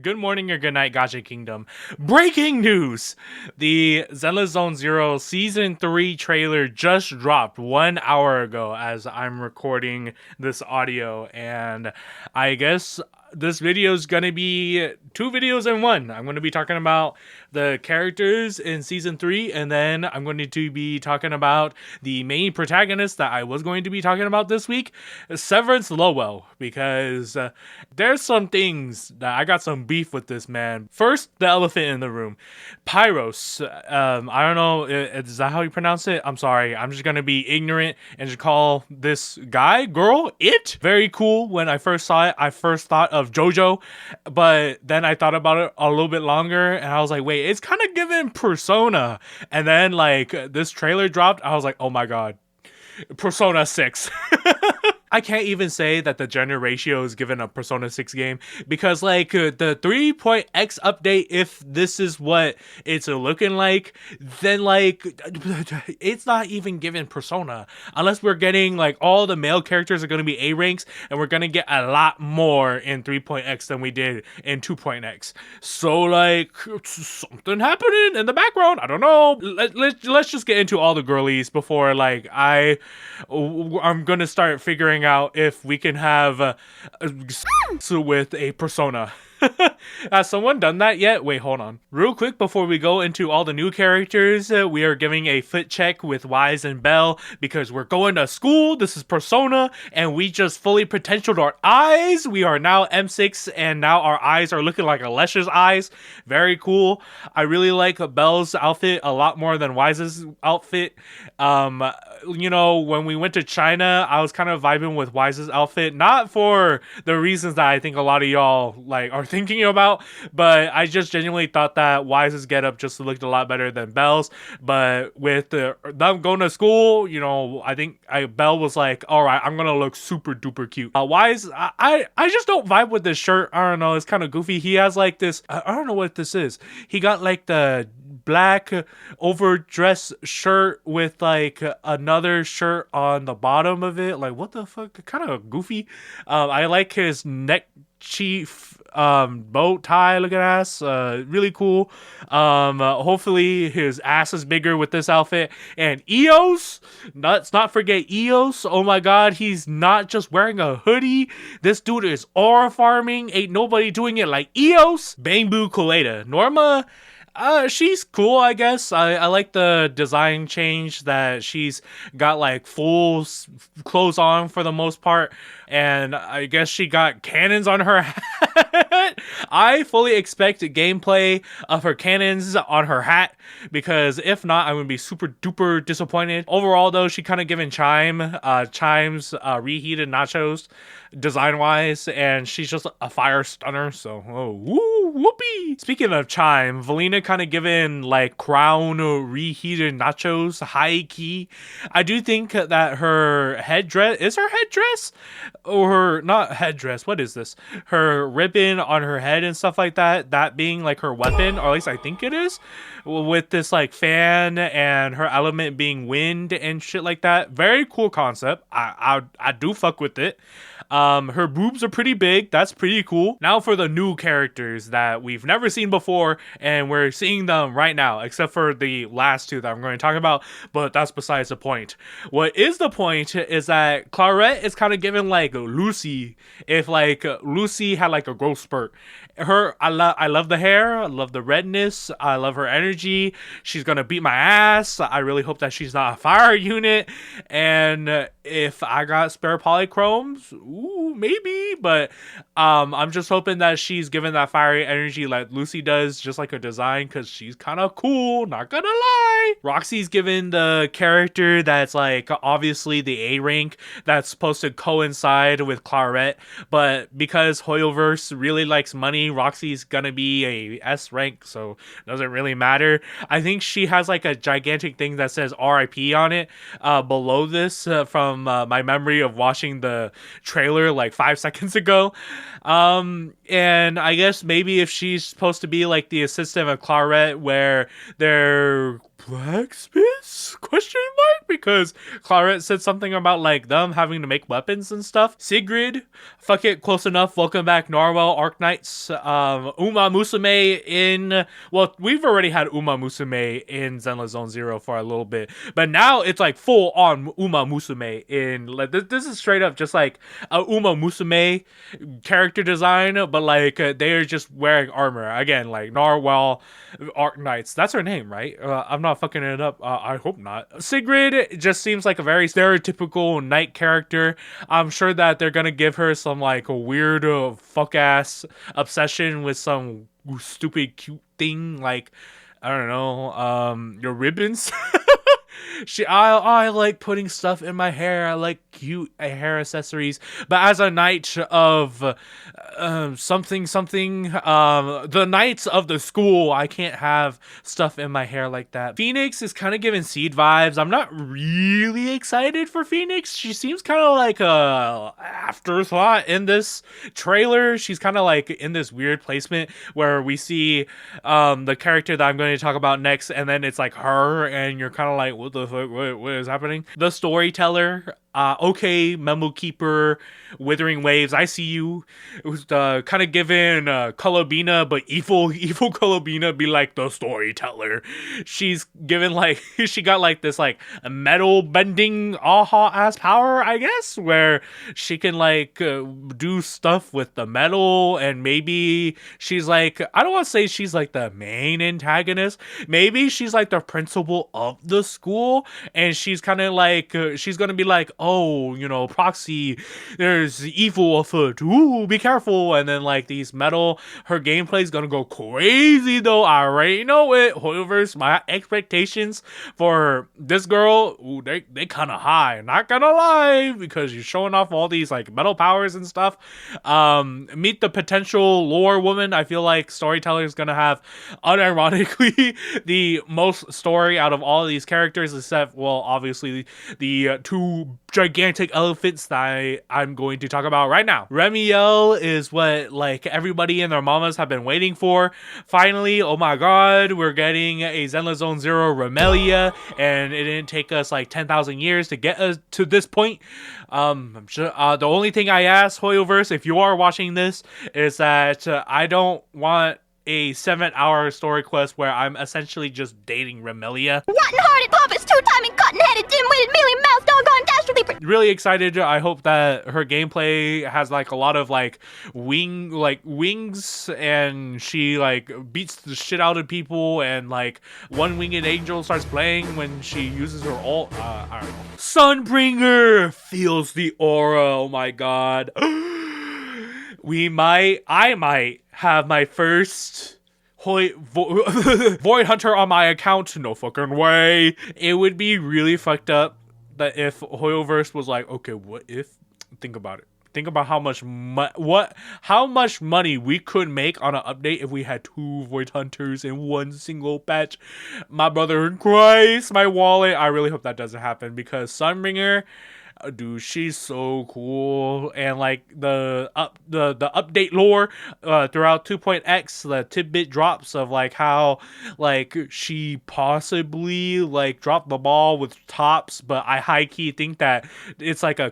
Good morning or good night, Gacha Kingdom. Breaking news! The Zenless Zone Zero Season 3 trailer just dropped 1 hour ago as I'm recording this audio, and I guess this video is going to be 2 videos in 1. I'm going to be talking about the characters in Season 3, and then I'm going to be talking about the main protagonist that I was going to be talking about this week, Severance Lowell, because there's some things that I got some beef with this man. First, the elephant in the room. Pyros. I don't know, is that how you pronounce it? I'm sorry. I'm just going to be ignorant and just call this guy, girl, it. Very cool. When I first saw it, I first thought of JoJo, but then I thought about it a little bit longer and I was like, wait, it's kind of giving Persona. And then like this trailer dropped, I was like, oh my god, Persona 6. I can't even say that the gender ratio is given a Persona 6 game because like the 3.x update, if this is what it's looking like, then like it's not even given Persona unless we're getting like all the male characters are going to be A ranks and we're going to get a lot more in 3.x than we did in 2.x. So like something happening in the background. I don't know. Let's just get into all the girlies before like I'm going to start figuring out if we can have with a Persona. Has someone done that yet? Wait, hold on. Real quick before we go into all the new characters, we are giving a foot check with Wise and Belle because we're going to school. This is Persona and we just fully potentialed our eyes. We are now M6 and now our eyes are looking like Alesha's eyes. Very cool. I really like Belle's outfit a lot more than Wise's outfit. You know, when we went to China, I was kind of vibing with Wise's outfit, not for the reasons that I think a lot of y'all like are thinking about, but I just genuinely thought that Wise's getup just looked a lot better than Belle's. But with them going to school, you know, I think Belle was like, all right, I'm gonna look super duper cute. Wise, I just don't vibe with this shirt. I don't know, it's kind of goofy. He has like this, I don't know what this is. He got like the black overdress shirt with like another shirt on the bottom of it. Like what the fuck, kind of goofy. I like his neck chief bow tie looking ass, really cool. Hopefully his ass is bigger with this outfit. And eous, let's not forget eous. Oh my god, he's not just wearing a hoodie. This dude is aura farming. Ain't nobody doing it like eous. Bamboo Colada. Norma, she's cool, I guess. I like the design change that she's got like full clothes on for the most part. And I guess she got cannons on her hat. I fully expect gameplay of her cannons on her hat because if not, I'm going to be super duper disappointed. Overall though, she kind of given Chime's reheated nachos design wise, and she's just a fire stunner. So, oh, woo, whoopee. Speaking of Chime, Velina kind of given like crown reheated nachos high key. I do think that her headdress is her headdress or her not headdress. What is this? Her ribbon on her head and stuff like that. That being like her weapon, or at least I think it is, with this like fan and her element being wind and shit like that. Very cool concept. I do fuck with it. Her boobs are pretty big. That's pretty cool. Now for the new characters that we've never seen before, and we're seeing them right now, except for the last two that I'm going to talk about, but that's besides the point. What is the point is that Claret is kind of given like Lucy, if like Lucy had like a growth spurt. I love the hair, I love the redness, I love her energy. She's gonna beat my ass. I really hope that she's not a fire unit, and if I got spare polychromes, ooh, maybe, but I'm just hoping that she's given that fiery energy like Lucy does, just like her design, because she's kind of cool, not gonna lie. Roxy's given the character that's like obviously the A rank that's supposed to coincide with Claret, but because hoyoverse really likes money, Roxy's gonna be a S rank, so it doesn't really matter. I think she has like a gigantic thing that says RIP on it below this from my memory of watching the trailer like 5 seconds ago. And I guess maybe if she's supposed to be like the assistant of Claret, where they're blacksmiths? Question mark? Because Claret said something about like them having to make weapons and stuff. Sigrid, fuck it, close enough. Welcome back, Narwhal, Arknights. Uma Musume in, well, we've already had Uma Musume in Zenless Zone Zero for a little bit, but now it's like full on Uma Musume in, like, this is straight up just like a Uma Musume character design, but like they are just wearing armor again, like Narwhal, Arknights. That's her name, right? I'm not fucking it up. I hope not. Sigrid just seems like a very stereotypical knight character. I'm sure that they're gonna give her some like a weird fuck ass obsession with some stupid cute thing, like, I don't know, your ribbons. I like putting stuff in my hair. I like cute hair accessories. But as a knight of the knights of the school, I can't have stuff in my hair like that. Phoenix is kind of giving Seed vibes. I'm not really excited for Phoenix. She seems kind of like a afterthought in this trailer. She's kind of like in this weird placement where we see the character that I'm going to talk about next, and then it's like her, and you're kind of like, what the fuck, what is happening? The storyteller, okay, memo keeper, withering waves, I see you. It was kind of given Colobina, but evil Colobina be like the storyteller. She's given like, she got like this like metal bending aha ass power, I guess, where she can like do stuff with the metal, and maybe she's like, I don't want to say she's like the main antagonist, maybe she's like the principal of the school, and she's kind of like she's gonna be like, oh, you know, Proxy, there's evil afoot, ooh, be careful. And then like these metal, her gameplay is gonna go crazy though, I already know it. Hoyoverse, my expectations for this girl, ooh, they kind of high, not gonna lie, because you're showing off all these like metal powers and stuff. Meet the potential lore woman. I feel like Storyteller is gonna have unironically the most story out of all of these characters, except, well, obviously the two gigantic elephants that I'm going to talk about right now. Remielle is what like everybody and their mamas have been waiting for. Finally, oh my god, we're getting a Zenless Zone Zero remielle, and it didn't take us like 10,000 years to get us to this point. I'm sure, the only thing I ask, Hoyoverse, if you are watching this, is that I don't want a 7-hour story quest where I'm essentially just dating Remielle. Rotten-hearted, pompous, two-timing, cotton-headed, dim-witted, mealy-mouthed, doggone, dastardly... Really excited. I hope that her gameplay has like a lot of like wings, and she like beats the shit out of people, and like one-winged angel starts playing when she uses her ult. I don't know. Sunbringer feels the aura. Oh my god. I might have my first Void Hunter on my account. No fucking way. It would be really fucked up that if Hoyoverse was like, okay, what if? Think about it. Think about how much money we could make on an update if we had 2 Void Hunters in one single patch. My brother in Christ, my wallet. I really hope that doesn't happen, because Sunbringer, dude, she's so cool. And like the update lore throughout 2.x, the tidbit drops of like how like she possibly like dropped the ball with Tops, but I high-key think that it's like a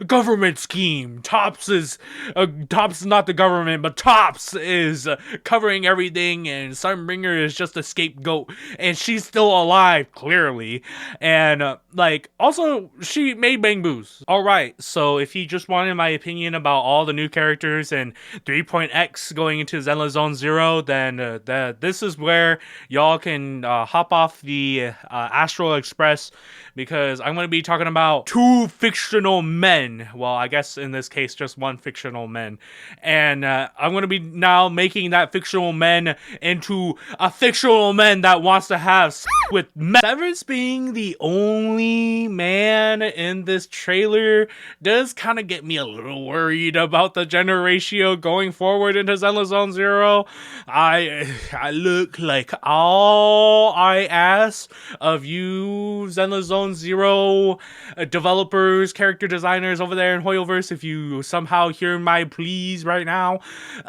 government scheme. Tops is not the government, but Tops is covering everything, and Sunbringer is just a scapegoat, and she's still alive clearly. And like also she made bang boos. Alright, so if you just wanted my opinion about all the new characters and 3.x going into Zenless Zone Zero, then this is where y'all can hop off the Astral Express, because I'm going to be talking about 2 fictional men. Well, I guess in this case just 1 fictional man, and I'm going to be now making that fictional man into a fictional man that wants to have with men. Severance being the only man in this this trailer does kind of get me a little worried about the gender ratio going forward into Zenless Zone Zero. I look like all I ask of you Zenless Zone Zero developers, character designers over there in Hoyoverse, if you somehow hear my pleas right now,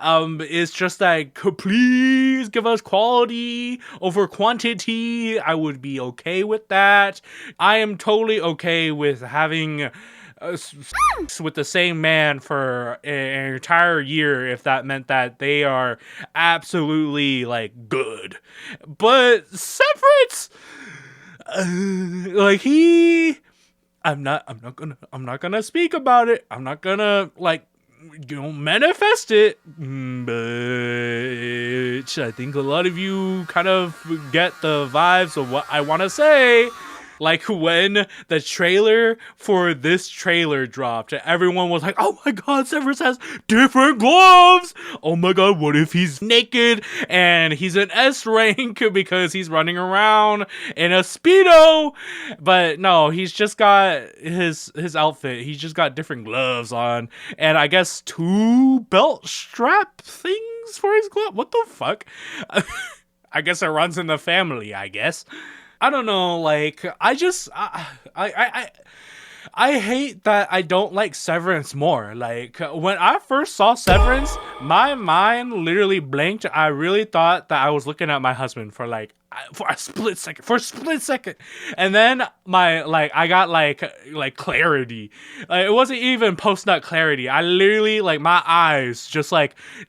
it's just that please give us quality over quantity. I would be okay with that. I am totally okay with having with the same man for an entire year if that meant that they are absolutely like good. But Severance, like I'm not gonna speak about it. I'm not gonna like manifest it, but I think a lot of you kind of get the vibes of what I want to say. Like when the trailer for this trailer dropped, everyone was like, oh my god, Severus has different gloves! Oh my god, what if he's naked and he's an S rank because he's running around in a Speedo? But no, he's just got his outfit. He's just got different gloves on. And I guess 2 belt strap things for his glove. What the fuck? I guess it runs in the family, I guess. I don't know, like, I hate that I don't like Severance more. Like, when I first saw Severance, my mind literally blinked. I really thought that I was looking at my husband for a split second. And then I got clarity. It wasn't even post-nut clarity. I literally, my eyes just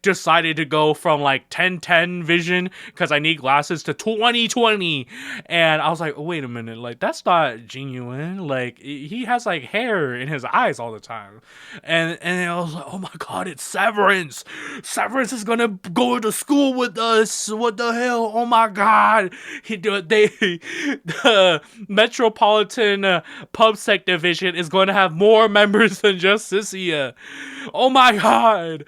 decided to go from 10/10 vision, because I need glasses, to 20/20. And I was like, oh, wait a minute, that's not genuine. He has hair in his eyes all the time. And I was like, oh my god, it's Severance. Severance is gonna go to school with us. What the hell? Oh my god. The Metropolitan PubSec division is going to have more members than just Sissia. Oh my god.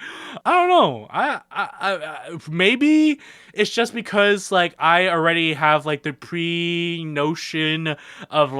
I don't know. I maybe it's just because I already have the pre-notion of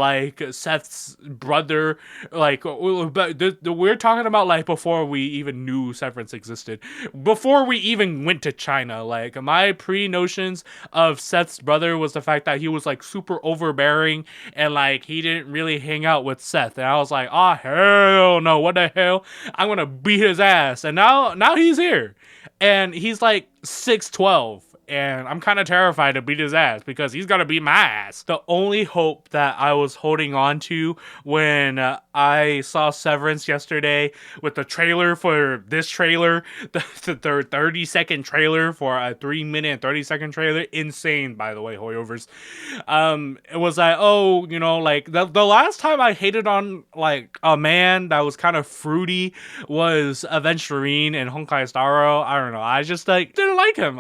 Seth's brother. We're talking about before we even knew Severance existed, before we even went to China. My pre-notions of Seth's brother was the fact that he was super overbearing and he didn't really hang out with Seth. And I was like, oh hell no, what the hell? I'm gonna beat his ass. And now he's here. And he's 6'12". And I'm kind of terrified to beat his ass because he's gonna beat my ass. The only hope that I was holding on to when I saw Severance yesterday with the trailer for this trailer, the 30-second trailer for a 3-minute and 30-second trailer, insane, by the way, Hoyoverse. It was the last time I hated on a man that was kind of fruity was Aventurine and Honkai Staro. I don't know. I just didn't like him.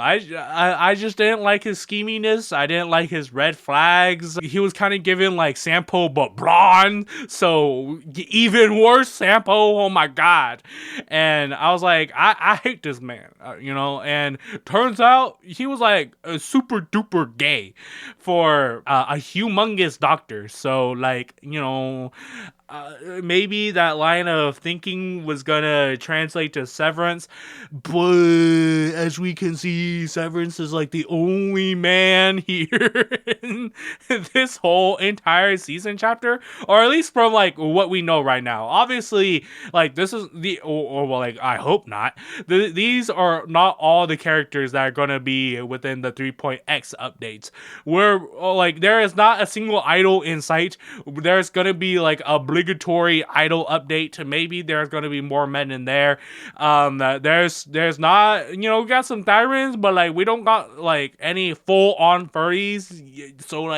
I just didn't like his scheminess. I didn't like his red flags. He was kind of giving Sampo but blonde, so even worse Sampo. Oh my god. And I was like, I hate this man, and turns out he was a super duper gay for a humongous doctor. So maybe that line of thinking was gonna translate to Severance, but as we can see, Severance is the only man here in this whole entire season chapter, or at least from what we know right now. Obviously, this is I hope not. These are not all the characters that are gonna be within the 3.x updates. Where there is not a single idol in sight. There's gonna be obligatory idol update. Maybe there's going to be more men in there. There's not, we got some Thyrans, but we don't got any full on furries. So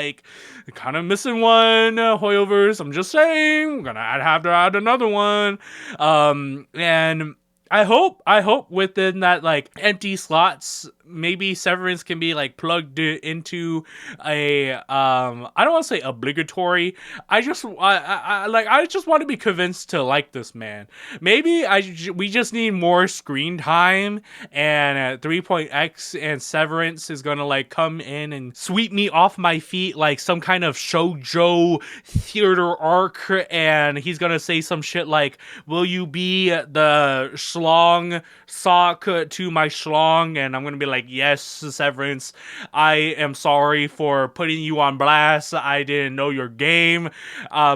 kind of missing one. Hoyoverse, I'm just saying, we're gonna have to add another one. And I hope within that empty slots, maybe severance can be like plugged into a I don't want to say obligatory. I just want to be convinced to like this man. Maybe we just need more screen time, and 3.x and severance is gonna like come in and sweep me off my feet like some kind of shoujo theater arc, and he's gonna say some shit like, will you be the schlong sock to my schlong? And I'm gonna be like, yes, severance, I am sorry for putting you on blast. I didn't know your game.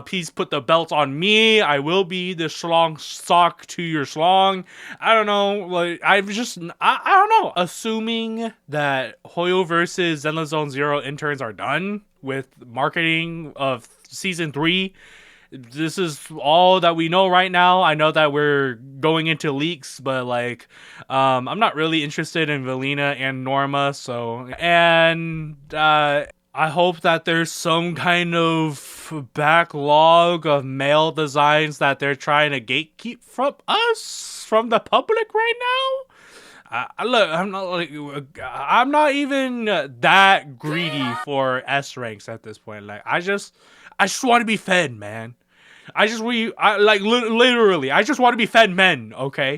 Please put the belt on me. I will be the schlong sock to your schlong. I don't know. Like, I don't know. Assuming that hoyoverse Zenless Zone Zero interns are done with marketing of season 3. This is all that we know right now. I know that we're going into leaks, but like, I'm not really interested in Velina and Norma. So, and I hope that there's some kind of backlog of male designs that they're trying to gatekeep from us, from the public right now. Look, I'm not even that greedy for S ranks at this point. Like, I just want to be fed, man. Literally, I just want to be fed men. Okay.